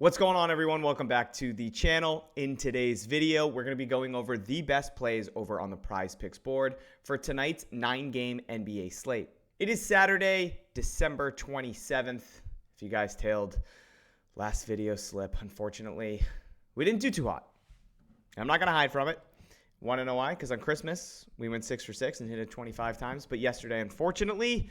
What's going on, everyone? Welcome back to the channel. In today's video, we're going to be going over the best plays over on the PrizePicks board for tonight's 9-game NBA slate. It is Saturday, December 27th. If you guys tailed last video slip, unfortunately, we didn't do too hot. I'm not going to hide from it. Want to know why? Because on Christmas, we went 6 for 6 and hit it 25 times. But yesterday, unfortunately,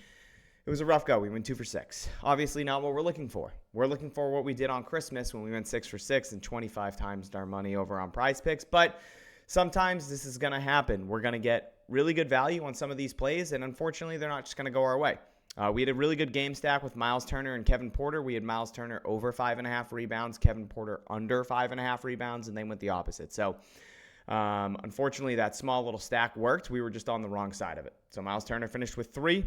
it was a rough go. We went 2 for 6. Obviously not what we're looking for. We're looking for what we did on Christmas when we went 6 for 6 and 25 times our money over on PrizePicks. But sometimes this is going to happen. We're going to get really good value on some of these plays, and unfortunately, they're not just going to go our way. We had a really good game stack with Miles Turner and Kevin Porter. We had Miles Turner over 5.5 rebounds, Kevin Porter under 5.5 rebounds, and they went the opposite. So unfortunately, that small little stack worked. We were just on the wrong side of it. So Miles Turner finished with 3.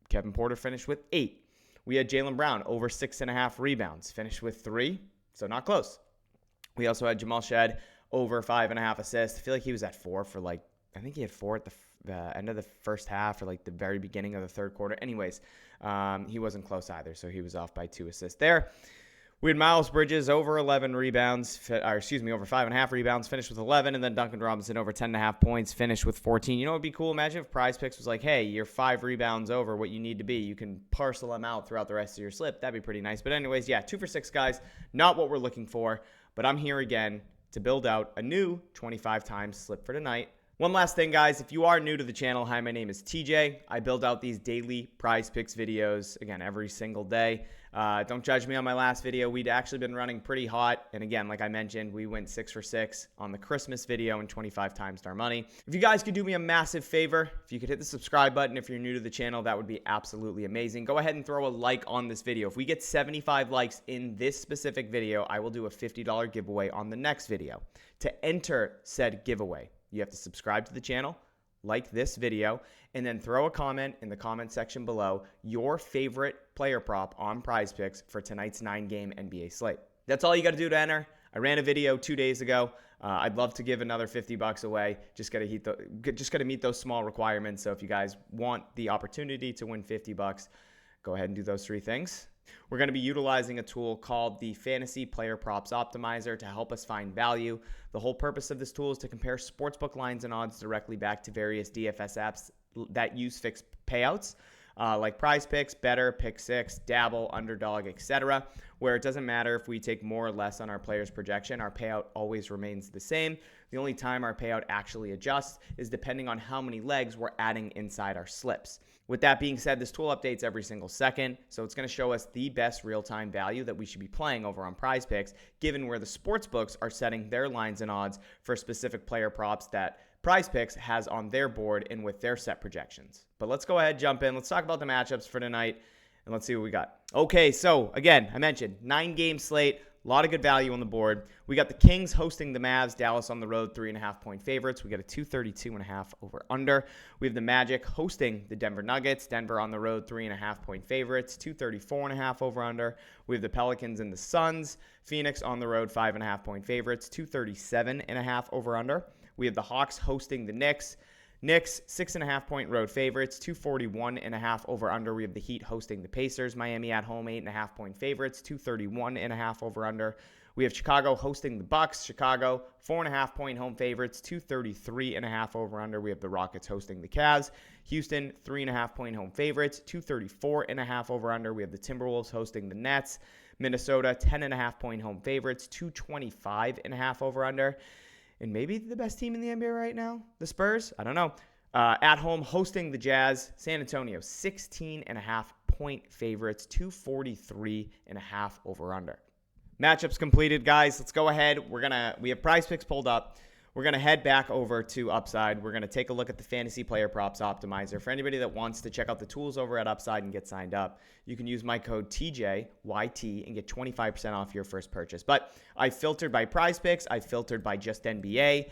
Kevin Porter finished with 8. We had Jaylen Brown over 6.5 rebounds, finished with 3, so not close. We also had Jamal Shead over 5.5 assists. I feel like he was at 4 for I think he had 4 at the end of the first half or the very beginning of the third quarter. Anyways, he wasn't close either, so he was off by 2 assists there. We had Miles Bridges over 11 rebounds, over 5.5 rebounds, finished with 11, and then Duncan Robinson over 10.5 points, finished with 14. You know what would be cool? Imagine if PrizePicks was like, hey, you're 5 rebounds over what you need to be. You can parcel them out throughout the rest of your slip. That'd be pretty nice. But anyways, yeah, 2 for 6, guys. Not what we're looking for, but I'm here again to build out a new 25 times slip for tonight. One last thing, guys. If you are new to the channel, hi, my name is TJ. I build out these daily PrizePicks videos, again, every single day. Don't judge me on my last video. We'd actually been running pretty hot. And again, like I mentioned, we went 6 for 6 on the Christmas video and 25 times our money. If you guys could do me a massive favor, if you could hit the subscribe button if you're new to the channel, that would be absolutely amazing. Go ahead and throw a like on this video. If we get 75 likes in this specific video, I will do a $50 giveaway on the next video. To enter said giveaway, you have to subscribe to the channel, like this video, and then throw a comment in the comment section below your favorite player prop on PrizePicks for tonight's 9-game NBA slate. That's all you got to do to enter. I ran a video 2 days ago. I'd love to give another $50 away. Just got to meet those small requirements. So if you guys want the opportunity to win $50, go ahead and do those 3 things. We're going to be utilizing a tool called the Fantasy Player Props Optimizer to help us find value. The whole purpose of this tool is to compare sportsbook lines and odds directly back to various DFS apps that use fixed payouts, like PrizePicks, Better, Pick6, Dabble, Underdog, etc., where it doesn't matter if we take more or less on our player's projection, our payout always remains the same. The only time our payout actually adjusts is depending on how many legs we're adding inside our slips. With that being said, this tool updates every single second, so it's going to show us the best real-time value that we should be playing over on PrizePicks, given where the sportsbooks are setting their lines and odds for specific player props that PrizePicks has on their board and with their set projections. But let's go ahead, jump in. Let's talk about the matchups for tonight, and let's see what we got. Okay, so again, I mentioned 9-game slate. A lot of good value on the board. We got the Kings hosting the Mavs. Dallas on the road, 3.5-point favorites. We got a 232.5 over under. We have the Magic hosting the Denver Nuggets. Denver on the road, 3.5-point favorites. 234.5 over under. We have the Pelicans and the Suns. Phoenix on the road, 5.5-point favorites. 237.5 over under. We have the Hawks hosting the Knicks. Knicks, 6.5-point road favorites, 241.5 over under. We have the Heat hosting the Pacers. Miami at home, 8.5-point favorites, 231.5 over under. We have Chicago hosting the Bucks. Chicago, 4.5-point home favorites, 233.5 over under. We have the Rockets hosting the Cavs. Houston, 3.5-point home favorites, 234.5 over under. We have the Timberwolves hosting the Nets. Minnesota, 10.5-point home favorites, 225.5 over under. And maybe the best team in the NBA right now, the Spurs. I don't know. At home, hosting the Jazz. San Antonio, 16.5-point favorites, 243.5 over under. Matchups completed, guys. Let's go ahead. We have PrizePicks pulled up. We're going to head back over to Upside. We're going to take a look at the Fantasy Player Props Optimizer. For anybody that wants to check out the tools over at Upside and get signed up, you can use my code TJYT and get 25% off your first purchase. But I filtered by PrizePicks. I filtered by just NBA.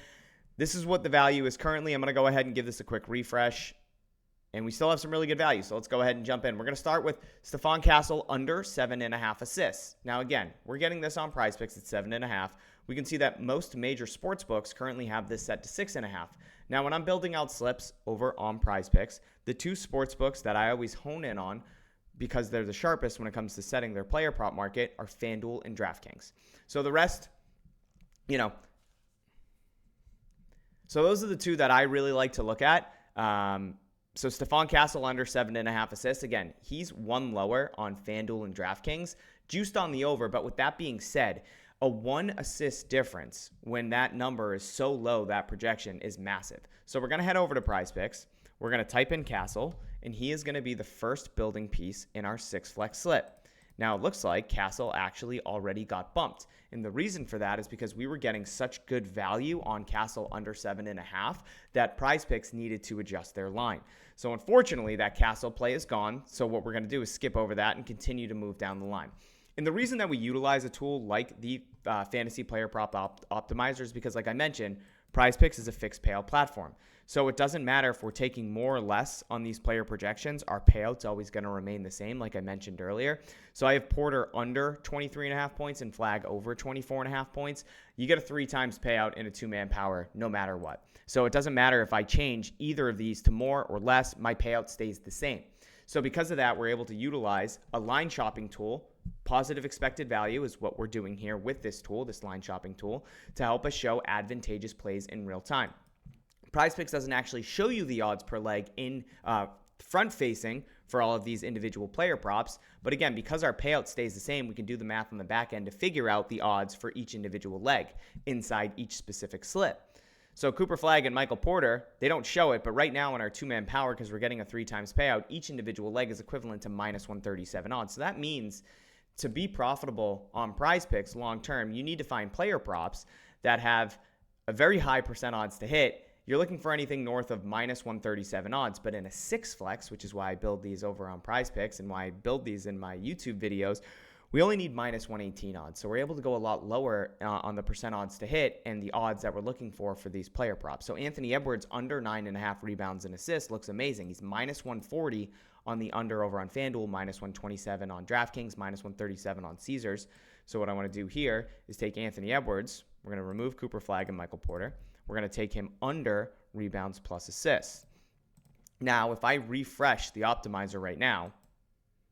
This is what the value is currently. I'm going to go ahead and give this a quick refresh. And we still have some really good value, so let's go ahead and jump in. We're going to start with Stephon Castle under 7.5 assists. Now, again, we're getting this on PrizePicks at 7.5. We can see that most major sports books currently have this set to 6.5. Now, when I'm building out slips over on PrizePicks, the 2 sports books that I always hone in on because they're the sharpest when it comes to setting their player prop market, are FanDuel and DraftKings. So the rest, so those are the two that I really like to look at. So Stephon Castle under 7.5 assists. Again, he's one lower on FanDuel and DraftKings, juiced on the over. But with that being said, a 1 assist difference when that number is so low, that projection is massive. So we're going to head over to PrizePicks. We're going to type in Castle, and he is going to be the first building piece in our 6-flex slip. Now, it looks like Castle actually already got bumped. And the reason for that is because we were getting such good value on Castle under 7.5 that PrizePicks needed to adjust their line. So unfortunately, that Castle play is gone. So what we're going to do is skip over that and continue to move down the line. And the reason that we utilize a tool like the Fantasy Player Prop Optimizer is because, like I mentioned, PrizePicks is a fixed payout platform. So it doesn't matter if we're taking more or less on these player projections. Our payout's always going to remain the same, like I mentioned earlier. So I have Porter under 23.5 points and Flag over 24.5 points. You get a 3 times payout in a 2-man power no matter what. So it doesn't matter if I change either of these to more or less, my payout stays the same. So because of that, we're able to utilize a line shopping tool. Positive expected value is what we're doing here with this tool, this line shopping tool, to help us show advantageous plays in real time. PrizePicks doesn't actually show you the odds per leg in front-facing for all of these individual player props. But again, because our payout stays the same, we can do the math on the back end to figure out the odds for each individual leg inside each specific slip. So Cooper Flag and Michael Porter, they don't show it, but right now in our 2-man power, because we're getting a 3 times payout, each individual leg is equivalent to minus 137 odds. So that means to be profitable on PrizePicks long-term, you need to find player props that have a very high percent odds to hit. You're looking for anything north of minus 137 odds, but in a 6-flex, which is why I build these over on PrizePicks and why I build these in my YouTube videos, we only need minus 118 odds. So we're able to go a lot lower on the percent odds to hit and the odds that we're looking for these player props. So Anthony Edwards under 9.5 rebounds and assists looks amazing. He's minus 140 on the under over on FanDuel, minus 127 on DraftKings, minus 137 on Caesars. So what I want to do here is take Anthony Edwards. We're going to remove Cooper Flag and Michael Porter. We're going to take him under rebounds plus assists. Now, if I refresh the optimizer right now,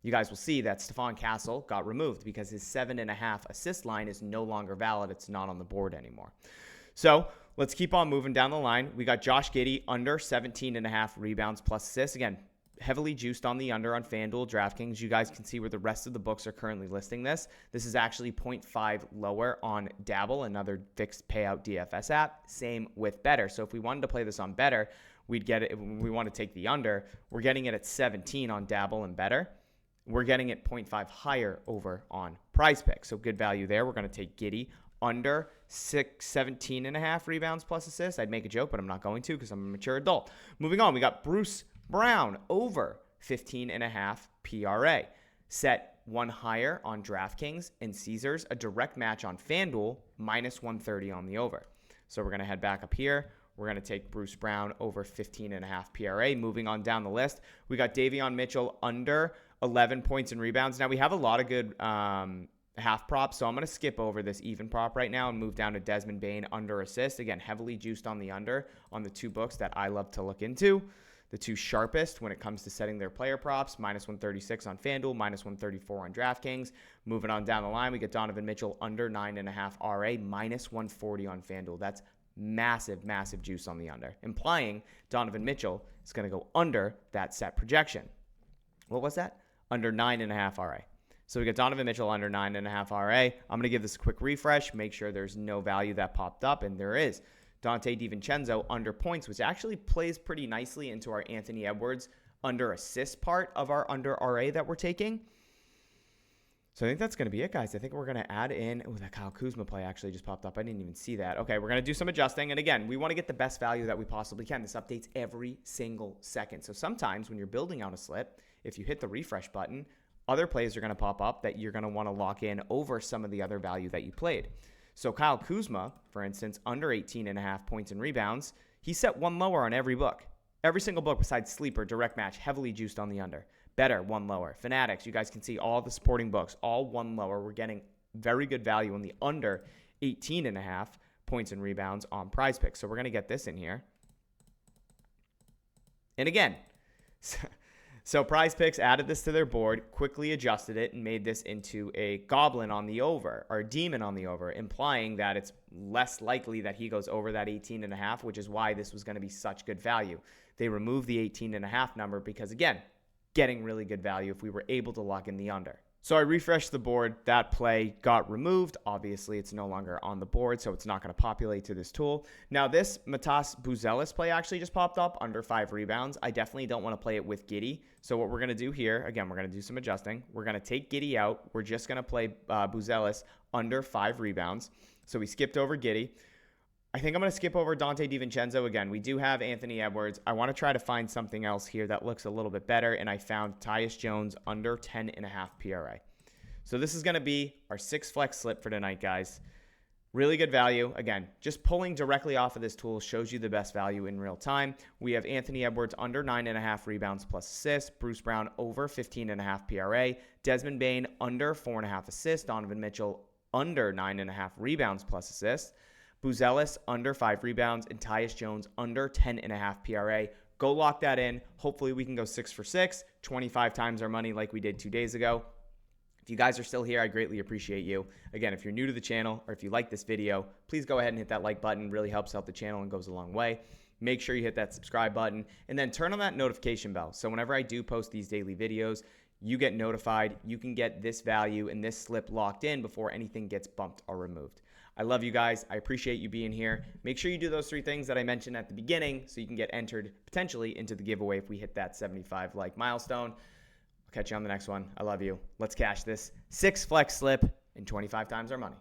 you guys will see that Stephon Castle got removed because his 7.5 assist line is no longer valid. It's not on the board anymore. So let's keep on moving down the line. We got Josh Giddey under 17.5 rebounds plus assists. Again, heavily juiced on the under on FanDuel, DraftKings. You guys can see where the rest of the books are currently listing this. This is actually 0.5 lower on Dabble, another fixed payout DFS app. Same with Better. So if we wanted to play this on Better, we'd get it. If we want to take the under, we're getting it at 17 on Dabble and Better. We're getting it 0.5 higher over on PrizePicks. So good value there. We're going to take Giddey under 17.5 rebounds plus assists. I'd make a joke, but I'm not going to because I'm a mature adult. Moving on, we got Bruce Brown over 15.5 PRA. Set 1 higher on DraftKings and Caesars. A direct match on FanDuel, minus 130 on the over. So we're going to head back up here. We're going to take Bruce Brown over 15.5 PRA. Moving on down the list, we got Davion Mitchell under 11 points and rebounds. Now, we have a lot of good half props, so I'm going to skip over this even prop right now and move down to Desmond Bane under assist. Again, heavily juiced on the under on the 2 books that I love to look into. The 2 sharpest when it comes to setting their player props, minus 136 on FanDuel, minus 134 on DraftKings. Moving on down the line, we get Donovan Mitchell under 9.5 RA, minus 140 on FanDuel. That's massive, massive juice on the under, implying Donovan Mitchell is going to go under that set projection. What was that? Under 9.5 RA. So we got Donovan Mitchell under 9.5 RA. I'm going to give this a quick refresh, make sure there's no value that popped up, and there is. Dante DiVincenzo under points, which actually plays pretty nicely into our Anthony Edwards under assist part of our under RA that we're taking. So I think that's going to be it, guys. I think we're going to add in, oh, that Kyle Kuzma play actually just popped up. I didn't even see that. Okay, we're going to do some adjusting. And again, we want to get the best value that we possibly can. This updates every single second. So sometimes when you're building out a slip, if you hit the refresh button, other plays are going to pop up that you're going to want to lock in over some of the other value that you played. So Kyle Kuzma, for instance, under 18.5 points and rebounds, he set 1 lower on every book. Every single book besides Sleeper, Direct Match, heavily juiced on the under. Better, 1 lower. Fanatics, you guys can see all the supporting books, all 1 lower. We're getting very good value on the under 18.5 points and rebounds on PrizePicks. So we're going to get this in here. And again, So PrizePicks added this to their board, quickly adjusted it, and made this into a goblin on the over, or a demon on the over, implying that it's less likely that he goes over that 18.5, which is why this was going to be such good value. They removed the 18.5 number because, again, getting really good value if we were able to lock in the under. So I refreshed the board. That play got removed. Obviously, it's no longer on the board, so it's not going to populate to this tool. Now, this Matas Buzelis play actually just popped up under 5 rebounds. I definitely don't want to play it with Giddey. So what we're going to do here, again, we're going to do some adjusting. We're going to take Giddey out. We're just going to play Buzelis under 5 rebounds. So we skipped over Giddey. I think I'm going to skip over Dante DiVincenzo again. We do have Anthony Edwards. I want to try to find something else here that looks a little bit better, and I found Tyus Jones under 10.5 PRA. So this is going to be our 6 flex slip for tonight, guys. Really good value. Again, just pulling directly off of this tool shows you the best value in real time. We have Anthony Edwards under 9.5 rebounds plus assists. Bruce Brown over 15.5 PRA. Desmond Bane under 4.5 assists. Donovan Mitchell under 9.5 rebounds plus assists. Buzelis under 5 rebounds, and Tyus Jones under 10.5 PRA. Go lock that in. Hopefully we can go 6 for 6, 25 times our money like we did 2 days ago. If you guys are still here, I greatly appreciate you. Again, if you're new to the channel or if you like this video, please go ahead and hit that like button. It really helps out the channel and goes a long way. Make sure you hit that subscribe button and then turn on that notification bell. So whenever I do post these daily videos, you get notified. You can get this value and this slip locked in before anything gets bumped or removed. I love you guys. I appreciate you being here. Make sure you do those 3 things that I mentioned at the beginning so you can get entered potentially into the giveaway if we hit that 75 like milestone. I'll catch you on the next one. I love you. Let's cash this 6 flex slip and 25 times our money.